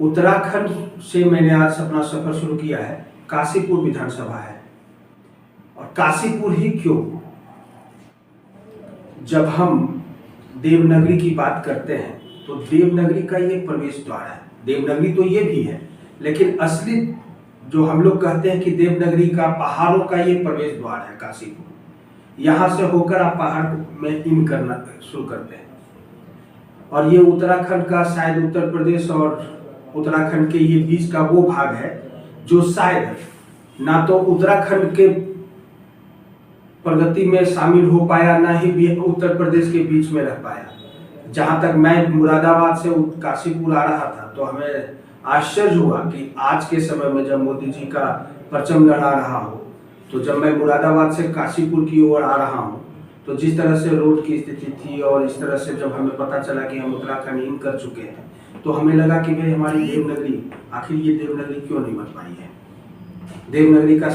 उत्तराखंड से मैंने आज अपना सफर शुरू किया है। काशीपुर विधानसभा है, और काशीपुर ही क्यों, जब हम देवनगरी की बात करते हैं तो देवनगरी का ये प्रवेश द्वार है। देवनगरी तो ये भी है, लेकिन असली जो हम लोग कहते हैं कि देवनगरी का पहाड़ों का ये प्रवेश द्वार है काशीपुर। यहाँ से होकर आप पहाड़ में इन करना शुरू करते हैं, और ये उत्तराखंड का शायद उत्तर प्रदेश और उत्तराखंड के ये बीच का वो भाग है जो शायद ना तो उत्तराखंड के प्रगति में शामिल हो पाया, ना ही उत्तर प्रदेश के बीच में रह पाया। जहाँ तक मैं मुरादाबाद से काशीपुर आ रहा था तो हमें आश्चर्य हुआ कि आज के समय में जब मोदी जी का परचम लहरा रहा हो, तो जब मैं मुरादाबाद से काशीपुर की ओर आ रहा हूँ तो जिस तरह से रोड की स्थिति थी, और इस तरह से जब हमें पता चला कि हम उत्तराखंड इन कर चुके हैं, तो हमें लगा कि भाई हमारी देवनगरी, आखिर ये देवनगरी क्यों नहीं बन पाई है। देवनगरी का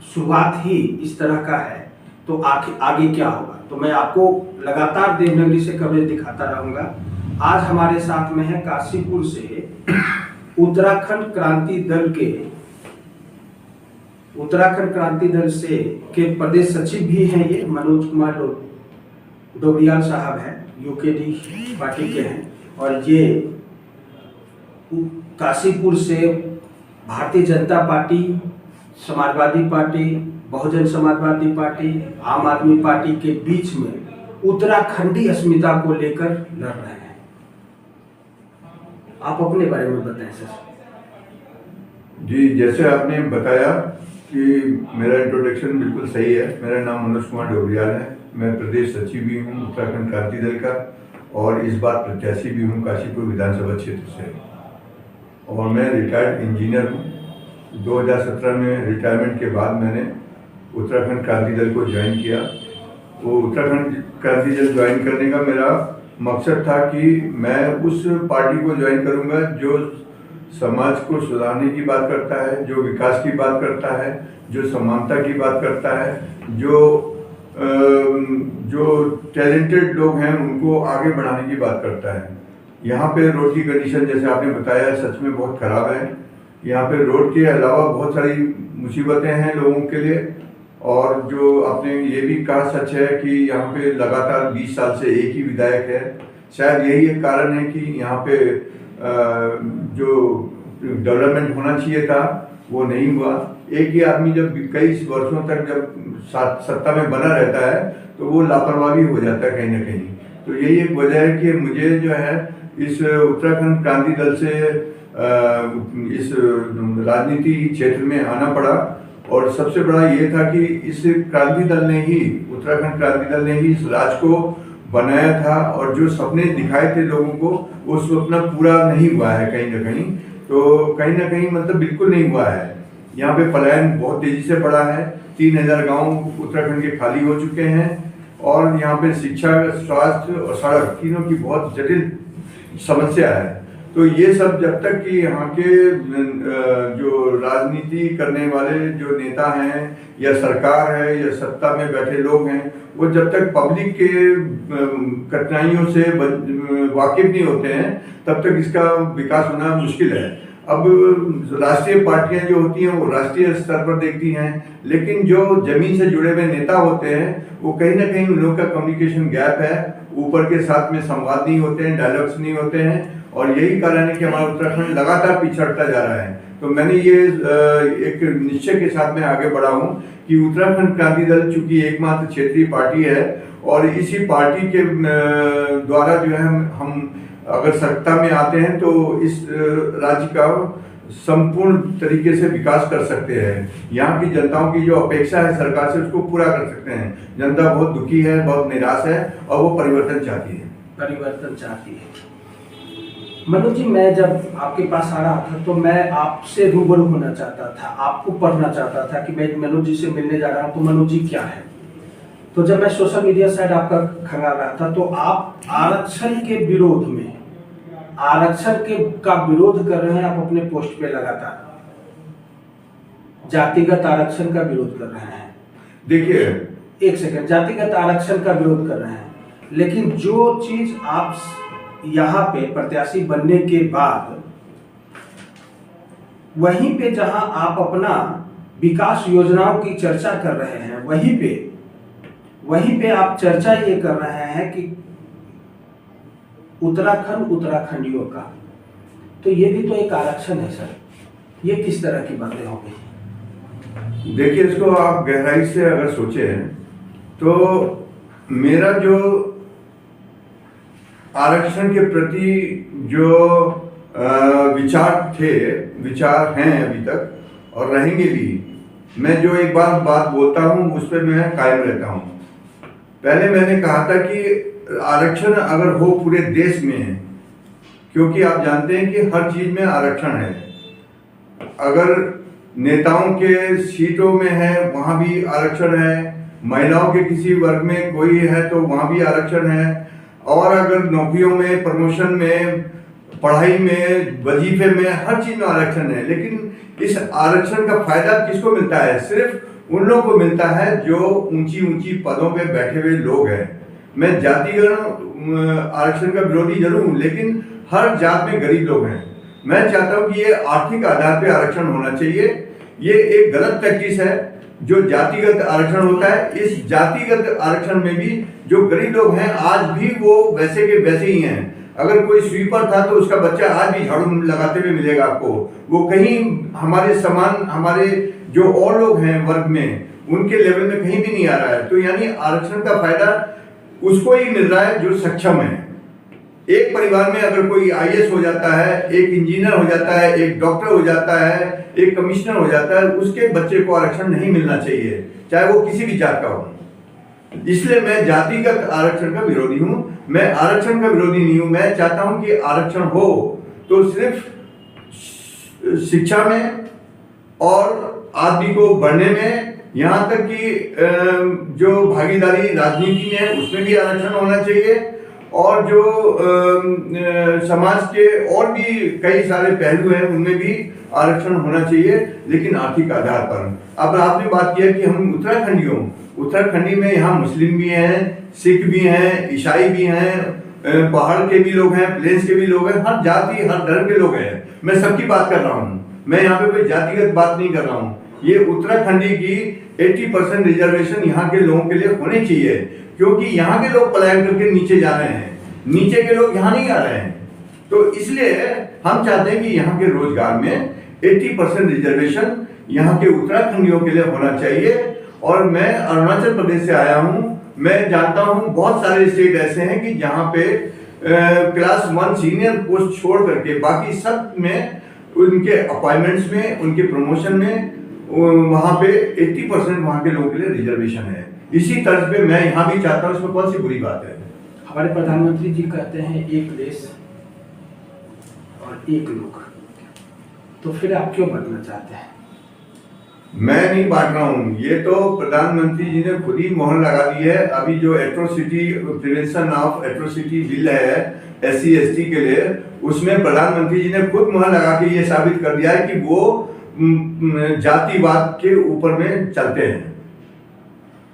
शुरुआत ही इस तरह का है, तो आगे क्या होगा। तो मैं आपको लगातार देवनगरी से कवरेज दिखाता रहूंगा। आज हमारे साथ में है काशीपुर से उत्तराखंड क्रांति दल से के प्रदेश सचिव भी हैं, ये मनोज कुमार डोबरियाल साहब हैं, यूकेडी पार्टी के हैं, और ये काशीपुर से Bharatiya Janata party, Samajwadi party, Bahujan Samajwadi party, आम आदमी पार्टी के बीच में उत्तराखंडी अस्मिता को लेकर लड़ रहे हैं। आप अपने बारे में बताएं सर। जी, जैसे आपने बताया कि मेरा इंट्रोडक्शन बिल्कुल सही है। मेरा नाम मनोज कुमार डोबरियाल है। मैं प्रदेश सचिव भी हूँ उत्तराखंड क्रांति दल का, और इस बार प्रत्याशी भी हूँ काशीपुर विधानसभा क्षेत्र से, और मैं रिटायर्ड इंजीनियर हूँ। 2017 में रिटायरमेंट के बाद मैंने उत्तराखंड क्रांति दल को ज्वाइन किया। वो उत्तराखंड क्रांति दल ज्वाइन करने का मेरा मकसद था कि मैं उस पार्टी को ज्वाइन करूंगा जो समाज को सुधारने की बात करता है, जो विकास की बात करता है, जो समानता की बात करता है, जो टैलेंटेड लोग हैं उनको आगे बढ़ाने की बात करता है। यहाँ पे रोड की कंडीशन जैसे आपने बताया सच में बहुत ख़राब है। यहाँ पे रोड के अलावा बहुत सारी मुसीबतें हैं लोगों के लिए, और जो आपने ये भी कहा सच है कि यहाँ पे लगातार 20 साल से एक ही विधायक है। शायद यही एक कारण है कि यहाँ पे जो डेवलपमेंट होना चाहिए था वो नहीं हुआ। एक ही आदमी जब कई वर्षों तक जब सत्ता में बना रहता है तो वो लापरवाही हो जाता है कहीं ना कहीं। तो यही एक वजह है कि मुझे जो है इस उत्तराखंड क्रांति दल से इस राजनीति क्षेत्र में आना पड़ा, और सबसे बड़ा ये था कि इस क्रांति दल ने ही, उत्तराखंड क्रांति दल ने ही इस राज्य को बनाया था, और जो सपने दिखाए थे लोगों को वो स्वप्न पूरा नहीं हुआ है कहीं ना कहीं। तो कहीं ना कहीं मतलब बिल्कुल नहीं हुआ है। यहाँ पे पलायन बहुत तेजी से बढ़ा है। 3000 गाँव उत्तराखंड के खाली हो चुके हैं, और यहाँ पे शिक्षा, स्वास्थ्य और सड़क तीनों की बहुत जटिल समस्या है। तो ये सब जब तक कि यहाँ के जो राजनीति करने वाले जो नेता हैं या सरकार है या सत्ता में बैठे लोग हैं, वो जब तक पब्लिक के कठिनाइयों से वाकिफ नहीं होते हैं तब तक इसका विकास होना मुश्किल है। अब राष्ट्रीय पार्टियां जो होती हैं वो राष्ट्रीय स्तर पर देखती हैं, लेकिन जो जमीन से जुड़े हुए नेता होते हैं वो कहीं ना कहीं उन लोगों का कम्युनिकेशन गैप है, ऊपर के साथ में संवाद नहीं होते हैं, डायलॉग्स नहीं होते हैं, और यही कारण है कि हमारा उत्तराखंड लगातार पिछड़ता जा रहा है। तो मैंने ये एक निश्चय के साथ में आगे बढ़ा हूँ कि उत्तराखंड क्रांति दल चूंकि एकमात्र क्षेत्रीय पार्टी है, और इसी पार्टी के द्वारा जो है हम अगर सत्ता में आते हैं तो इस राज्य का संपूर्ण तरीके से विकास कर सकते हैं। यहाँ की जनताओं की जो अपेक्षा है सरकार से उसको पूरा कर सकते हैं। जनता बहुत दुखी है, बहुत निराश है, और वो परिवर्तन चाहती है। मनोज जी, मैं जब आपके पास आ रहा था तो मैं आपसे रूबरू होना चाहता था, आपको पढ़ना चाहता था कि मैं मनोज जी से मिलने जा रहा हूँ, तो मनोज जी क्या है। तो जब मैं सोशल मीडिया साइट आपका खंगाल रहा था तो आप आरक्षण के विरोध में, का विरोध कर रहे हैं। आप अपने पोस्ट पे लगातार जातिगत आरक्षण का विरोध कर रहे हैं। देखिए, एक सेकंड, जातिगत आरक्षण का विरोध कर रहे हैं, लेकिन जो चीज आप यहाँ पे प्रत्याशी बनने के बाद वहीं पे जहां आप अपना विकास योजनाओं की चर्चा कर रहे हैं, वहीं पे आप चर्चा ये कर रहे हैं कि उत्तराखंड उत्तराखंडियों का, तो ये भी तो एक आरक्षण है सर। ये किस तरह की बातें हो गई? देखिए, इसको आप गहराई से अगर सोचें तो मेरा जो आरक्षण के प्रति जो विचार हैं अभी तक और रहेंगे भी, मैं जो एक बात बोलता हूं उस पर मैं कायम रहता हूं। पहले मैंने कहा था कि आरक्षण अगर हो पूरे देश में, क्योंकि आप जानते हैं कि हर चीज में आरक्षण है। अगर नेताओं के सीटों में है वहां भी आरक्षण है, महिलाओं के किसी वर्ग में कोई है तो वहां भी आरक्षण है, और अगर नौकरियों में, प्रमोशन में, पढ़ाई में, वजीफे में, हर चीज में आरक्षण है। लेकिन इस आरक्षण का फायदा किसको मिलता है? सिर्फ उन लोगों को मिलता है जो ऊंची ऊंची पदों पे बैठे हुए लोग हैं। मैं जातिगत आरक्षण का विरोधी जरूर हूं, लेकिन हर जात में गरीब लोग हैं। मैं चाहता हूं कि ये आर्थिक आधार पे आरक्षण होना चाहिए। ये एक गलत प्रैक्टिस है जो जातिगत आरक्षण होता है। इस जातिगत आरक्षण में भी जो गरीब लोग हैं आज भी वो वैसे के वैसे ही हैं। अगर कोई स्वीपर था तो उसका बच्चा आज भी झाड़ू लगाते हुए मिलेगा आपको। वो कहीं हमारे समान, हमारे जो और लोग हैं वर्ग में, उनके लेवल में कहीं भी नहीं आ रहा है। तो यानी आरक्षण का फायदा उसको ही मिल रहा है जो सक्षम है। एक परिवार में अगर कोई आईएएस हो जाता है, एक इंजीनियर हो जाता है, एक डॉक्टर हो जाता है, एक कमिश्नर हो जाता है, उसके बच्चे को आरक्षण नहीं मिलना चाहिए, चाहे वो किसी भी जात का हो। इसलिए मैं जातिगत आरक्षण का विरोधी हूं। मैं आरक्षण का विरोधी नहीं हूं। मैं चाहता हूं कि आरक्षण हो तो सिर्फ शिक्षा में और आदमी को बढ़ने में, यहाँ तक कि जो भागीदारी राजनीति में है उसमें भी आरक्षण होना चाहिए, और जो समाज के और भी कई सारे पहलू हैं उनमें भी आरक्षण होना चाहिए, लेकिन आर्थिक आधार पर। अब आपने बात किया कि हम उत्तराखंडी में यहाँ मुस्लिम भी हैं, सिख भी हैं, ईसाई भी हैं, पहाड़ के भी लोग हैं, प्लेन्स के भी लोग हैं, हर जाति हर धर्म के लोग हैं। मैं सबकी बात कर रहा हूँ, मैं यहाँ पे कोई जातिगत बात नहीं कर रहा हूँ। ये उत्तराखंडी की 80% रिजर्वेशन यहाँ के लोगों के लिए होनी चाहिए, क्योंकि यहाँ के लोग पलायन करके नीचे जा रहे हैं, नीचे के लोग यहाँ नहीं आ रहे हैं। तो इसलिए हम चाहते हैं कि यहाँ के रोजगार में 80% रिजर्वेशन यहाँ के उत्तराखंडियों के लिए होना चाहिए। और मैं अरुणाचल प्रदेश से आया हूँ, मैं जानता हूँ बहुत सारे स्टेट ऐसे हैं कि जहाँ पे क्लास 1 सीनियर पोस्ट छोड़ करके बाकी सब में उनके अपॉइंटमेंट्स में, उनके प्रमोशन में वहाँ पे 80% वहाँ के लोगों के लिए रिजर्वेशन है। इसी तर्ज पे मैं यहाँ भी चाहता हूँ, इसमें कौन सी बुरी बात है? हमारे प्रधानमंत्री जी कहते हैं एक देश और एक लोग, तो फिर आप क्यों बदलना चाहते हैं? मैं नहीं बांट रहा हूँ, ये तो प्रधानमंत्री जी ने खुद ही मोहर लगा दी है। अभी जो atrocity prevention of atrocity bill है SC/ST के लिए, उसमें प्रधानमंत्री जी ने खुद मोहर लगा के ये साबित कर दिया है कि वो जातिवाद के ऊपर में चलते हैं।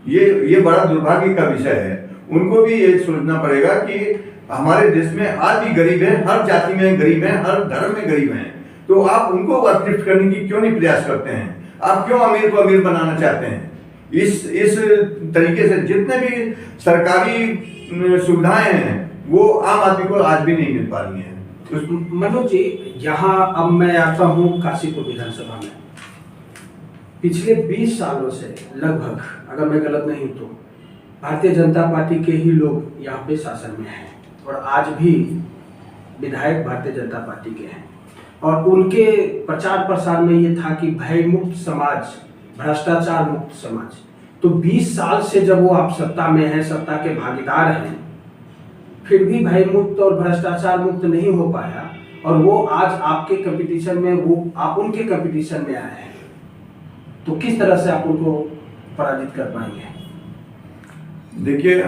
ये बड़ा दुर्भाग्य का विषय है। उनको भी ये सोचना पड़ेगा कि हमारे देश में आज भी गरीब है, हर जाति में गरीब है, हर धर्म में गरीब है। तो आप उनको अपलिफ्ट करने की क्यों नहीं प्रयास करते हैं? आप क्यों अमीर को अमीर बनाना चाहते हैं? इस तरीके से जितने भी सरकारी सुविधाएं हैं वो आम आदमी को आज भी नहीं मिल पा रही हैं। मनोज जी, यहाँ अब मैं आता हूँ काशीपुर विधानसभा में। पिछले 20 सालों से लगभग, अगर मैं गलत नहीं तो, भारतीय जनता पार्टी के ही लोग यहाँ पे शासन में हैं, और आज भी विधायक भारतीय जनता पार्टी के हैं। और उनके प्रचार प्रसार में ये था कि भय मुक्त समाज, भ्रष्टाचार मुक्त समाज। तो 20 साल से जब वो आप सत्ता में हैं, सत्ता के भागीदार हैं, फिर भी भय मुक्त और भ्रष्टाचार मुक्त नहीं हो पाया, और वो आज आपके कंपटीशन में, वो आप उनके कंपटीशन में आए हैं। तो किस तरह से आप उनको पराजित कर पाएंगे? देखिए,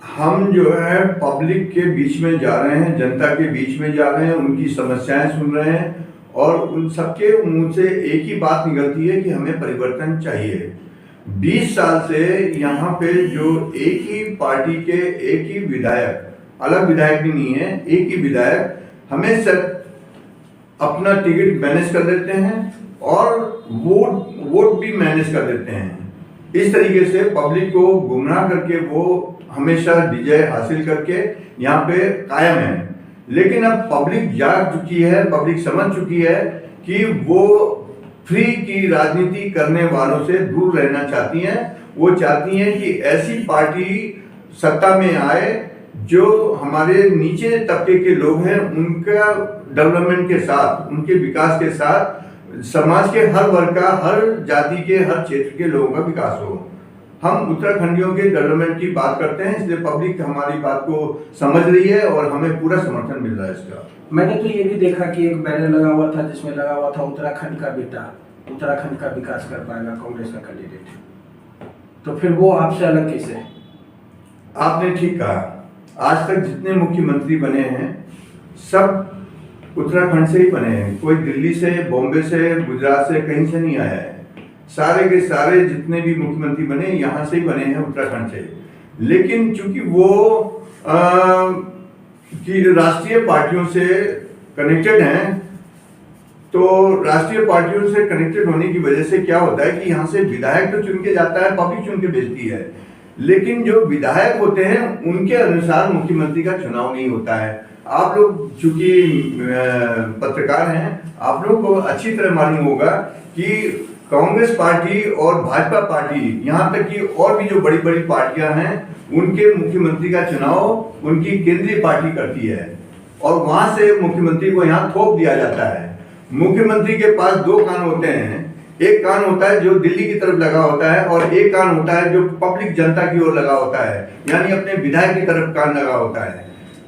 हम जो है पब्लिक के बीच में जा रहे हैं, जनता के बीच में जा रहे हैं, उनकी समस्याएं सुन रहे हैं, और उन सबके मुंह से एक ही बात निकलती है कि हमें परिवर्तन चाहिए। 20 साल से यहाँ पे जो एक ही पार्टी के एक ही विधायक, अलग विधायक भी नहीं है, एक ही विधायक हमें अपना टिकट मैनेज कर देते हैं और वोट भी मैनेज कर देते हैं। इस तरीके से पब्लिक को गुमराह करके वो हमेशा विजय हासिल करके यहाँ पे कायम है। लेकिन अब पब्लिक जाग चुकी है, पब्लिक समझ चुकी है कि वो फ्री की राजनीति करने वालों से दूर रहना चाहती हैं। वो चाहती हैं कि ऐसी पार्टी सत्ता में आए जो हमारे नीचे तबके के लोग हैं उनका डेवलपमेंट के साथ, उनके विकास के साथ समाज के हर वर्ग का, हर जाति के, हर क्षेत्र के लोगों का विकास हो। हम उत्तराखंडियों के डेवलपमेंट की बात करते हैं, इसलिए पब्लिक हमारी बात को समझ रही है और हमें पूरा समर्थन मिल रहा है इसका। मैंने तो ये भी देखा कि एक बैनर लगा हुआ था जिसमें लगा हुआ था उत्तराखंड का बेटा उत्तराखंड का विकास कर पाएगा कांग्रेस का कैंडिडेट, तो फिर वो आपसे अलग कैसे है? आपने ठीक कहा, आज तक जितने मुख्यमंत्री बने हैं सब उत्तराखंड से ही बने हैं। कोई दिल्ली से, बॉम्बे से, गुजरात से, कहीं से नहीं आया है। सारे के सारे जितने भी मुख्यमंत्री बने यहाँ से ही बने हैं, उत्तराखंड से। लेकिन चूंकि वो कि राष्ट्रीय पार्टियों से कनेक्टेड हैं, तो राष्ट्रीय पार्टियों से कनेक्टेड होने की वजह से क्या होता है कि यहाँ से विधायक तो चुन के जाता है, पब्लिक चुन के भेजती है, लेकिन जो विधायक होते हैं उनके अनुसार मुख्यमंत्री का चुनाव नहीं होता है। आप लोग चूंकि पत्रकार हैं, आप लोगों को अच्छी तरह मालूम होगा कि कांग्रेस पार्टी और भाजपा पार्टी, यहाँ तक कि और भी जो बड़ी बड़ी पार्टियां हैं, उनके मुख्यमंत्री का चुनाव उनकी केंद्रीय पार्टी करती है और वहां से मुख्यमंत्री को यहाँ थोप दिया जाता है। मुख्यमंत्री के पास दो कान होते हैं, एक कान होता है जो दिल्ली की तरफ लगा होता है और एक कान होता है जो पब्लिक जनता की ओर लगा होता है, यानी अपने विधायक की तरफ कान लगा होता है।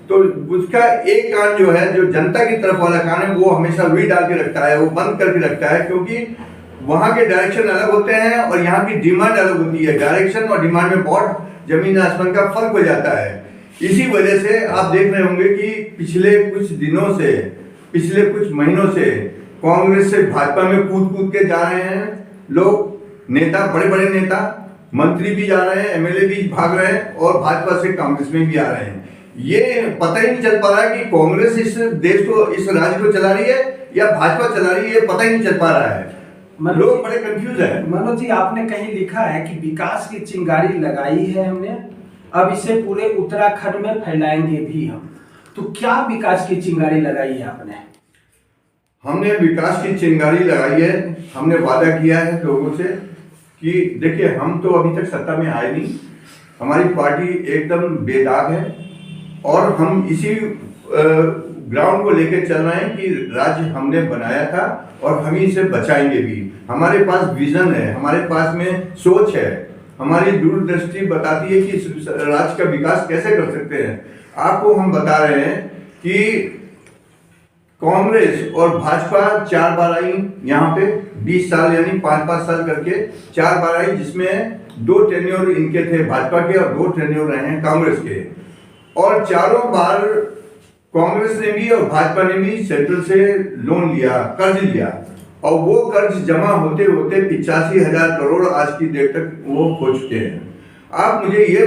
तो उसका एक कान जो है, जो जनता की तरफ वाला कान है, वो हमेशा रुई डाल के रखता है, वो बंद करके रखता है, क्योंकि वहां के डायरेक्शन अलग होते हैं और यहाँ की डिमांड अलग होती है। डायरेक्शन और डिमांड में बहुत जमीन आसमान का फर्क हो जाता है। इसी वजह से आप देख रहे होंगे कि पिछले कुछ दिनों से, पिछले कुछ महीनों से कांग्रेस से भाजपा में कूद कूद के जा रहे हैं लोग। नेता, बड़े बड़े नेता, मंत्री भी जा रहे हैं, एमएलए भी भाग रहे हैं और भाजपा से कांग्रेस में भी आ रहे हैं। ये पता ही नहीं चल पा रहा है कि कांग्रेस इस देश को, इस राज्य को चला रही है या भाजपा चला रही है, ये पता ही नहीं चल पा रहा है। लोग बड़े कंफ्यूज है। मनोज जी, आपने कहीं लिखा है कि विकास की चिंगारी लगाई है हमने, अब इसे पूरे उत्तराखंड में फैलाएंगे भी हम। तो क्या विकास की चिंगारी लगाई है आपने? हमने विकास की चिंगारी लगाई है। हमने वादा किया है लोगों से कि देखिए, हम तो अभी तक सत्ता में आए नहीं, हमारी पार्टी एकदम बेदाग है और हम इसी ग्राउंड को लेकर चल रहे हैं कि राज्य हमने बनाया था और हम इसे बचाएंगे भी। हमारे पास विजन है, हमारे पास में सोच है, हमारी दूरदृष्टि बताती है कि इस राज्य का विकास कैसे कर सकते हैं। आपको हम बता रहे हैं कि कांग्रेस और भाजपा 4 बार आई यहाँ पे, 20 साल यानी 5-5 साल करके 4 बार आई, जिसमें 2 टेन्योर इनके थे भाजपा के और 2 टेन्योर रहे हैं कांग्रेस के। और चारों बार कांग्रेस ने भी और भाजपा ने भी सेंट्रल से लोन लिया, कर्ज लिया, और वो कर्ज जमा होते होते 85,000 करोड़ आज की डेट तक वो हो चुके हैं। आप मुझे ये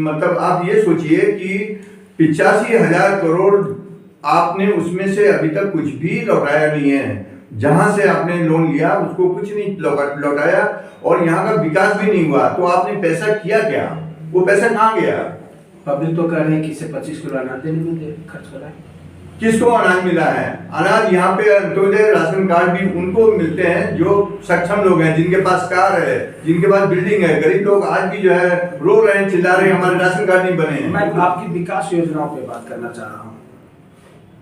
मतलब आप ये सोचिए कि 85,000 करोड़ आपने उसमें से अभी तक कुछ भी लौटाया नहीं है। जहां से आपने लोन लिया उसको कुछ नहीं लौटाया और यहाँ का विकास भी नहीं हुआ। तो आपने पैसा किया क्या? वो पैसा कहाँ गया? पब्लिक तो कह रहे हैं कि इसे 25 किलो अनाज देने में खर्च करा। किसको अनाज मिला है? अनाज यहाँ पे अंत्योदय राशन कार्ड भी उनको मिलते हैं जो सक्षम लोग हैं, जिनके पास कार है, जिनके पास बिल्डिंग है। गरीब लोग आज भी जो है रो रहे हैं, चिल्ला रहे हैं, हमारे राशन कार्ड नहीं बने हैं। मैं आपकी विकास योजनाओं पे बात करना चाह रहा हूँ।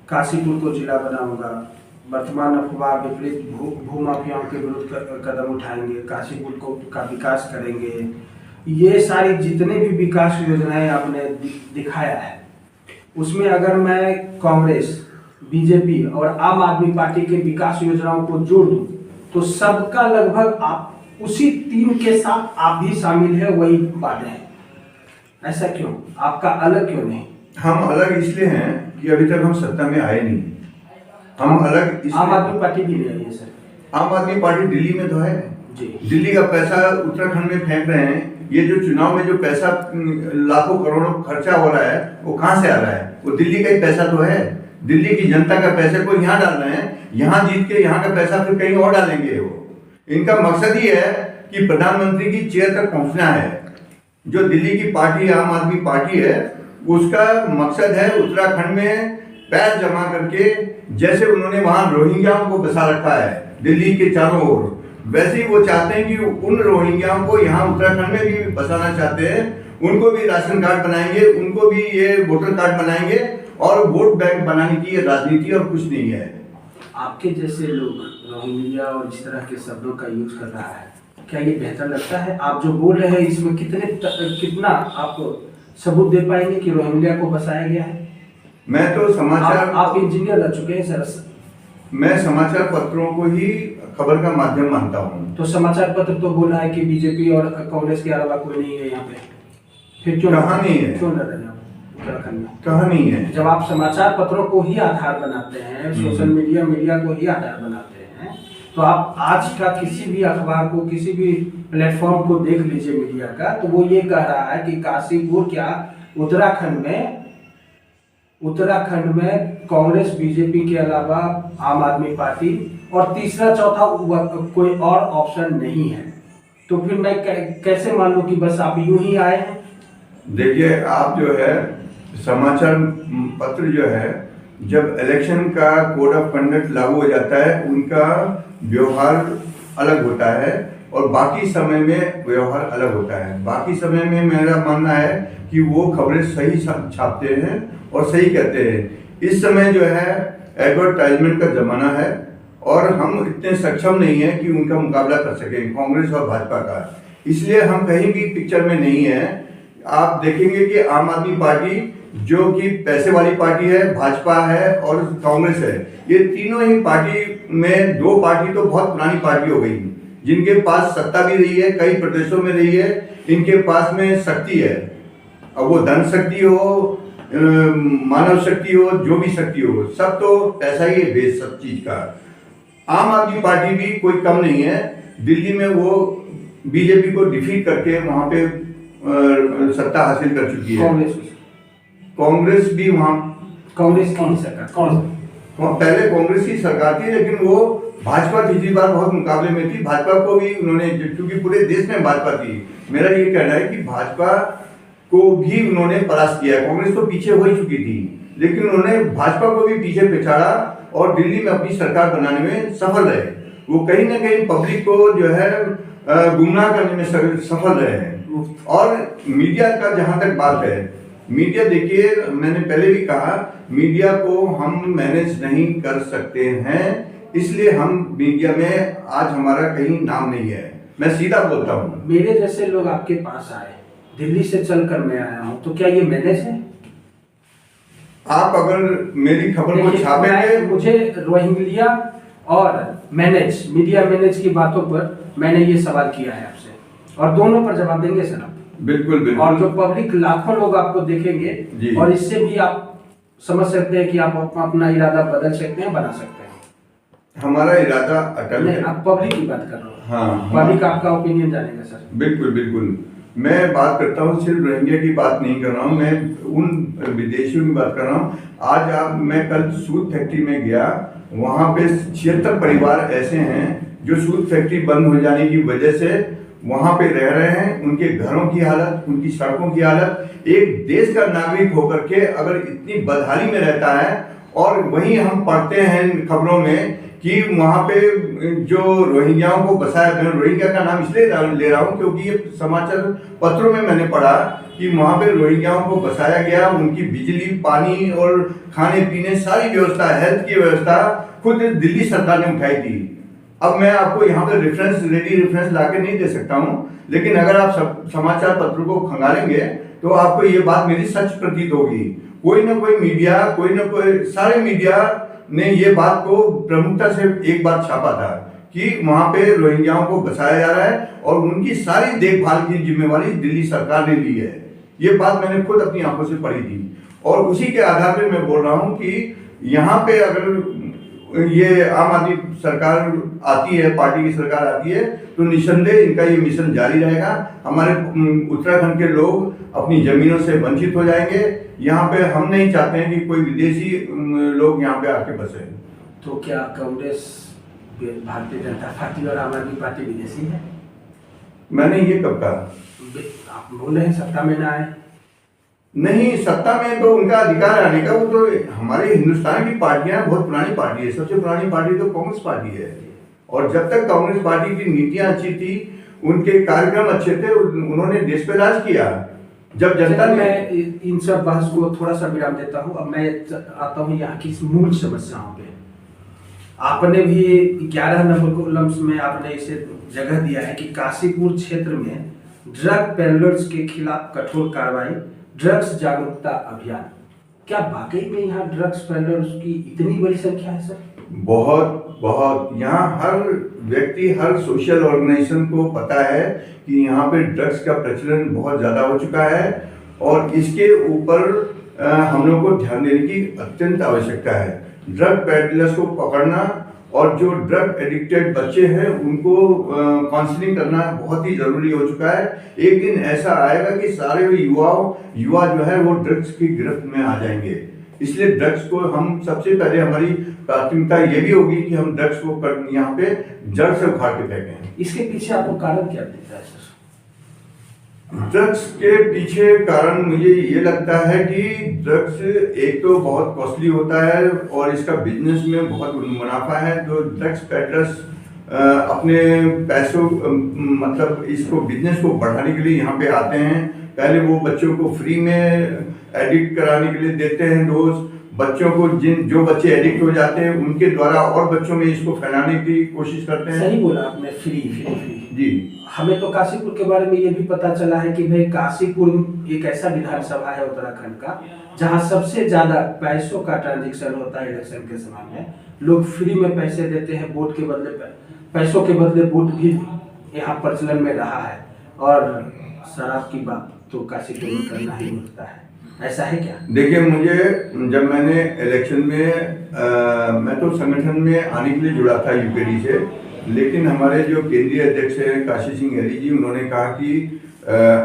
काशीपुर को जिला बनाऊंगा, वर्तमान अफवाह विपरीत भूमाफियाओं के विरुद्ध कदम उठाएंगे, काशीपुर को का विकास करेंगे। ये सारी जितने भी विकास योजनाएं आपने दिखाया है, उसमें अगर मैं कांग्रेस, बीजेपी और आम आदमी पार्टी के विकास योजनाओं को जोड़ दूं तो सबका लगभग आप उसी टीम के साथ आप भी शामिल है, वही बातें हैं। ऐसा क्यों? आपका अलग क्यों नहीं? हम अलग इसलिए हैं कि अभी तक हम सत्ता में आए नहीं। हम अलग आम आदमी पार्टी भी नहीं आई है सर। आम आदमी पार्टी दिल्ली में तो है जी। दिल्ली का पैसा उत्तराखंड में फेंक रहे हैं। ये जो चुनाव में जो पैसा लाखों करोड़ों खर्चा हो रहा है, वो कहाँ से आ रहा है? वो दिल्ली का ही पैसा तो है। दिल्ली की जनता का पैसे को यहाँ डाल रहे हैं, यहाँ जीत के यहाँ का पैसा फिर कहीं और डालेंगे। वो इनका मकसद ही है कि प्रधानमंत्री की चेयर तक पहुंचना है। जो दिल्ली की पार्टी आम आदमी पार्टी है, उसका मकसद है उत्तराखंड में पैर जमा करके, जैसे उन्होंने वहां रोहिंग्याओं को बसा रखा है दिल्ली के चारों ओर, वैसे ही वो चाहते हैं कि उन रोहिंग्याओं को यहाँ उत्तराखंड में भी बसाना चाहते हैं। उनको भी राशन कार्ड बनाएंगे, उनको भी ये वोटर कार्ड बनाएंगे और वोट बैंक बनाने की ये राजनीति और कुछ नहीं है। आपके जैसे लोग रोहिंग्या और इस तरह के शब्दों का यूज कर रहा है, क्या ये बेहतर लगता है? आप जो बोल रहे हैं इसमें कितना आप सबूत दे पाएंगे कि रोहिंग्या को बसाया गया है? मैं तो समाचार आप इंजीनियर रह चुके हैं सर। मैं समाचार पत्रों को ही खबर का माध्यम मानता हूँ। तो समाचार पत्र तो बोल रहा है कि बीजेपी और कांग्रेस के अलावा कोई नहीं है यहाँ पे, फिर क्यों कहाँ नहीं है? क्यों लड़ रहे हैं उत्तराखंड में? कहाँ नहीं है? जब आप समाचार पत्रों को ही आधार बनाते हैं, सोशल मीडिया को ही आधार बनाते हैं, तो आप आज का किसी भी अखबार को, किसी भी प्लेटफॉर्म को देख लीजिए मीडिया का, तो वो ये कह रहा है कि काशीपुर क्या उत्तराखंड में कांग्रेस बीजेपी के अलावा आम आदमी पार्टी और तीसरा चौथा कोई और ऑप्शन नहीं है। तो फिर मैं कैसे मान लूं कि बस आप यूं ही आए हैं? देखिए, आप जो है समाचार पत्र जो है, जब इलेक्शन का कोड ऑफ कंडक्ट लागू हो जाता है, उनका व्यवहार अलग होता है और बाकी समय में व्यवहार अलग होता है। बाकी समय में मेरा मानना है कि वो खबरें सही छापते हैं और सही कहते हैं। इस समय जो है एडवर्टाइजमेंट का जमाना है और हम इतने सक्षम नहीं है कि उनका मुकाबला कर सकें, कांग्रेस और भाजपा का। इसलिए हम कहीं भी पिक्चर में नहीं है। आप देखेंगे कि आम आदमी पार्टी जो कि पैसे वाली पार्टी है, भाजपा है और कांग्रेस है, ये तीनों ही पार्टी में दो पार्टी तो बहुत पुरानी पार्टी हो गई, जिनके पास सत्ता भी रही है, कई प्रदेशों में रही है, इनके पास में शक्ति है। अब वो धन शक्ति हो, मानव शक्ति हो, जो भी शक्ति हो, सब तो पैसा ही है बेस सब चीज का। आम आदमी पार्टी भी कोई कम नहीं है। दिल्ली में वो बीजेपी को डिफीट करके वहां पे सत्ता हासिल कर चुकी है। कांग्रेस भी वहां, कांग्रेस की सरकार पहले कांग्रेस की सरकार थी, लेकिन वो भाजपा पिछली बार बहुत मुकाबले में थी। भाजपा को भी उन्होंने, क्योंकि पूरे देश में भाजपा थी, मेरा ये कहना है कि भाजपा को भी उन्होंने परास्त किया। कांग्रेस तो पीछे हो ही चुकी थी, लेकिन उन्होंने भाजपा को भी पीछे पिछाड़ा और दिल्ली में अपनी सरकार बनाने में सफल रहे। वो कहीं ना कहीं पब्लिक को जो है गुमराह करने में सफल रहे हैं। और मीडिया का जहां तक बात है, मीडिया देखिए, मैंने पहले भी कहा, मीडिया को हम मैनेज नहीं कर सकते हैं, इसलिए हम मीडिया में आज हमारा कहीं नाम नहीं है। मैं सीधा बोलता हूँ। मेरे जैसे लोग आपके पास आए, दिल्ली से चलकर मैं आया हूँ, तो क्या ये मैनेज है? आप अगर मेरी खबर को छापेंगे, मुझे रोहिंग्या और मीडिया मैनेज की बातों पर मैंने ये सवाल किया है आपसे, और दोनों पर जवाब देंगे सर आप? बिल्कुल बिल्कुल। और जो पब्लिक लाखों लोग आपको देखेंगे, और इससे भी आप समझ सकते हैं कि आप अपना इरादा बदल सकते हैं, बना सकते हैं। हमारा इरादा अटल है। आप पब्लिक की बात कर रहे हो। हाँ, पब्लिक आपका ओपिनियन जानेगा सर। बिल्कुल बिल्कुल। मैं बात करता हूँ, सिर्फ रोहिंग्या की बात नहीं कर रहा हूँ, मैं उन विदेशियों की बात कर रहा हूँ। आज मैं कल सूत फैक्ट्री में गया, वहाँ पे 76 परिवार ऐसे हैं जो सूत फैक्ट्री बंद हो जाने की वजह से वहाँ पे रह रहे हैं। उनके घरों की हालत, उनकी सड़कों की हालत, एक देश का नागरिक होकर के अगर इतनी बदहाली में रहता है, और वहीं हम पढ़ते हैं खबरों में कि वहाँ पे जो रोहिंग्याओं को बसाया, मैं रोहिंग्या का नाम इसलिए ले रहा हूँ क्योंकि ये समाचार पत्रों में मैंने पढ़ा कि वहाँ पे रोहिंग्याओं को बसाया गया, उनकी बिजली, पानी और खाने पीने सारी व्यवस्था, हेल्थ की व्यवस्था खुद दिल्ली सरकार ने उठाई थी। अब मैं आपको यहाँ पे रेडी रेफरेंस लाके नहीं दे सकता हूँ, लेकिन अगर आप समाचार पत्रों को खंगालेंगे तो आपको ये बात मेरी सच प्रतीत होगी। कोई ना कोई मीडिया, कोई ना कोई, सारे मीडिया ने ये बात को प्रमुखता से एक बार छापा था कि वहां पे रोहिंग्याओं को बसाया जा रहा है और उनकी सारी देखभाल की जिम्मेवारी दिल्ली सरकार ने ली है। ये बात मैंने खुद अपनी आंखों से पढ़ी थी, और उसी के आधार पे मैं बोल रहा हूँ कि यहाँ पे अगर ये आम आदमी सरकार आती है, पार्टी की सरकार आती है, तो निसंदेह इनका ये मिशन जारी रहेगा। हमारे उत्तराखंड के लोग अपनी ज़मीनों से वंचित हो जाएंगे। यहाँ पे हम नहीं चाहते हैं कि कोई विदेशी लोग यहाँ पे आके बसे। तो क्या कांग्रेस, भारतीय जनता पार्टी और आम आदमी पार्टी विदेशी है? मैंने ये कब कहा? आप बोल रहे हैं सत्ता में ना आए। नहीं, सत्ता में तो उनका अधिकार आने का, वो तो हमारे हिंदुस्तान की पार्टियां बहुत पुरानी पार्टी है। सबसे पुरानी पार्टी तो कांग्रेस पार्टी है। और जब तक कांग्रेस पार्टी की नीतियां अच्छी थी, उनके कार्यक्रम अच्छे थे, उन्होंने देश पे राज किया। जब जनता ने, मैं इन सब बहस को थोड़ा सा विराम देता हूँ। अब मैं आता हूँ यहाँ की मूल समस्याओं पे। आपने भी 11 नंबर कॉलम्स में आपने इसे जगह दिया है कि काशीपुर क्षेत्र में ड्रग पेडलर्स के खिलाफ कठोर कार्रवाई, ड्रग्स जागरूकता अभियान। क्या वाकई में यहाँ ड्रग्स पेडलर्स की इतनी बड़ी संख्या है सर? बहुत बहुत यहाँ हर व्यक्ति, हर सोशल ऑर्गेनाइजेशन को पता है कि यहाँ पे ड्रग्स का प्रचलन बहुत ज़्यादा हो चुका है और इसके ऊपर हम लोग को ध्यान देने की अत्यंत आवश्यकता है। ड्रग पेडलर्स को पकड़ना और जो ड्रग एडिक्टेड बच्चे हैं उनको काउंसलिंग करना बहुत ही ज़रूरी हो चुका है। एक दिन ऐसा आएगा कि सारे युवा जो है वो ड्रग्स की गिरफ्त में आ जाएंगे। इसलिए ड्रग्स को हम सबसे पहले, हमारी प्राथमिकता ये भी होगी कि हम ड्रग्स को यहाँ पे जड़ से उखाड़ के फेंकें। इसके पीछे आपको कारण क्या दिखता है सर? ड्रग्स के पीछे कारण मुझे ये लगता है कि ड्रग्स एक तो बहुत कॉस्टली होता है और इसका बिजनेस में बहुत मुनाफा है। तो ड्रग्स पेडलर्स अपने पैसों, मतलब इसको बिजनेस को बढ़ाने के लिए यहाँ पे आते हैं। पहले वो बच्चों को फ्री में एडिक्ट कराने के लिए देते हैं डोज। बच्चों को जो बच्चे एडिक्ट हो जाते हैं उनके द्वारा और बच्चों में इसको फैलाने की कोशिश करते हैं। सही बोला आपने, फ्री जी। हमें तो काशीपुर के बारे में ये भी पता चला है कि भाई काशीपुर एक ऐसा विधानसभा है उत्तराखंड का जहां सबसे ज्यादा पैसों का ट्रांजैक्शन होता है। इलेक्शन के समय में लोग फ्री में पैसे देते हैं, वोट के बदले पैसों के बदले वोट भी यहाँ प्रचलन में रहा है। और शराब की बात तो काशीपुर में करना ही होता है, ऐसा है क्या? देखिए, मुझे जब मैंने इलेक्शन में मैं तो संगठन में आने के लिए जुड़ा था यूकेडी से, लेकिन हमारे जो केंद्रीय अध्यक्ष हैं काशी सिंह हरी जी, उन्होंने कहा कि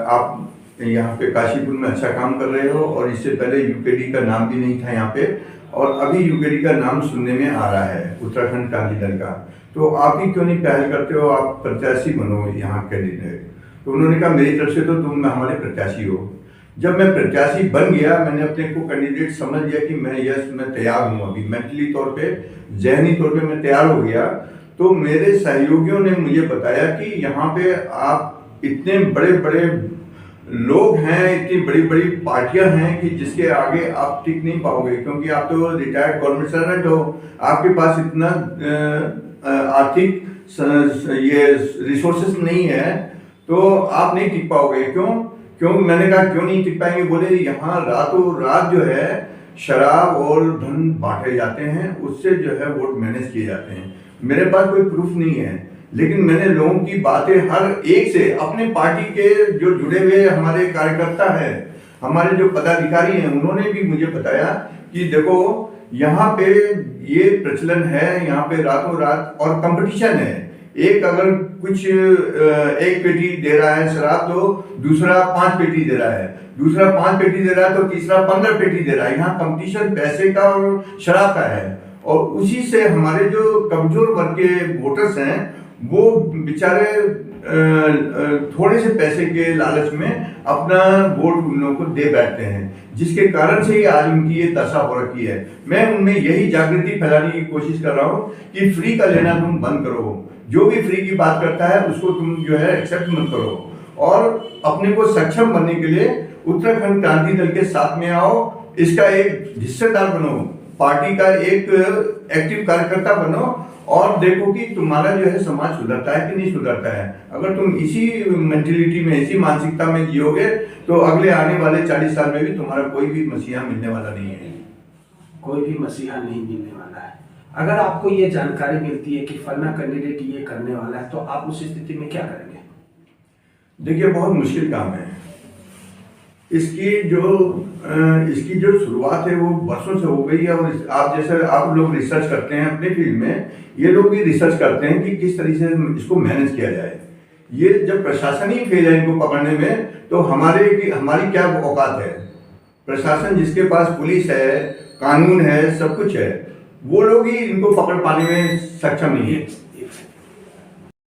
आप यहाँ पे काशीपुर में अच्छा काम कर रहे हो और इससे पहले यूकेडी का नाम भी नहीं था यहाँ पे, और अभी यूकेडी का नाम सुनने में आ रहा है उत्तराखंड क्रांति दल का, तो आप ही क्यों नहीं पहल करते हो, आप प्रत्याशी बनो यहाँ कैंडिडेट। तो उन्होंने कहा मेरी तरफ से तो तुम हमारे प्रत्याशी हो। जब मैं प्रत्याशी बन गया, मैंने अपने को कैंडिडेट समझ लिया कि मैं तैयार हूँ, अभी मेंटली तौर पे, जहनी तौर पे मैं तैयार हो गया। तो मेरे सहयोगियों ने मुझे बताया कि यहाँ पे आप इतने बड़े बड़े लोग हैं, इतनी बड़ी बड़ी पार्टियां हैं कि जिसके आगे आप टिक नहीं पाओगे, क्योंकि आप तो रिटायर्ड गवर्नमेंट सर्वेंट हो, आपके पास इतना आर्थिक ये रिसोर्सेस नहीं है, तो आप नहीं टिक पाओगे। क्यों? मैंने कहा क्यों नहीं टिक पाएंगे? बोले यहाँ रातों रात जो है शराब और धन बांटे जाते हैं, उससे जो है वोट मैनेज किए जाते हैं। मेरे पास कोई प्रूफ नहीं है, लेकिन मैंने लोगों की बातें हर एक से, अपने पार्टी के जो जुड़े हुए हमारे कार्यकर्ता हैं, हमारे जो पदाधिकारी हैं, उन्होंने भी मुझे बताया कि देखो यहाँ पे ये प्रचलन है, यहाँ पे रातों रात और कंपटीशन है। एक अगर कुछ एक पेटी दे रहा है शराब, तो दूसरा 5 पेटी दे रहा है, दूसरा 5 पेटी दे रहा है, तो तीसरा 15 पेटी दे रहा है। यहाँ कंपटीशन पैसे का और शराब का है, और उसी से हमारे जो कमजोर वर्ग के वोटर्स हैं वो बेचारे थोड़े से पैसे के लालच में अपना वोट उन लोगों को दे बैठते हैं, जिसके कारण से ही आज उनकी ये दशा हो रखी है। मैं उनमें यही जागृति फैलाने की कोशिश कर रहा हूँ कि फ्री का लेना तुम बंद करो, जो भी फ्री की बात करता है उसको तुम जो है एक्सेप्ट मत करो, और अपने को सक्षम बनने के लिए उत्तराखंड क्रांति दल के साथ में आओ, इसका एक हिस्सेदार बनो, पार्टी का एक एक्टिव कार्यकर्ता बनो, और देखो कि तुम्हारा जो है समाज सुधरता है कि नहीं सुधरता है। अगर तुम इसी मेंटेलिटी में, इसी मानसिकता में जियोगे, तो अगले आने वाले 40 साल में भी तुम्हारा कोई भी मसीहा मिलने वाला नहीं है। कोई भी मसीहा नहीं मिलने वाला है। अगर आपको ये जानकारी मिलती है कि फलना कैंडिडेट ये करने वाला है, तो आप उस स्थिति में क्या करेंगे? देखिए, बहुत मुश्किल काम है। इसकी जो शुरुआत है वो वर्षों से हो गई है, और आप लोग रिसर्च करते हैं अपने फील्ड में, ये लोग भी रिसर्च करते हैं कि किस तरीके से इसको मैनेज किया जाए। ये जब प्रशासन ही फेल है इनको पकड़ने में, तो हमारी क्या औकात है। प्रशासन जिसके पास पुलिस है, कानून है, सब कुछ है, वो लोग ही इनको पकड़ पाने में सक्षम नहीं है।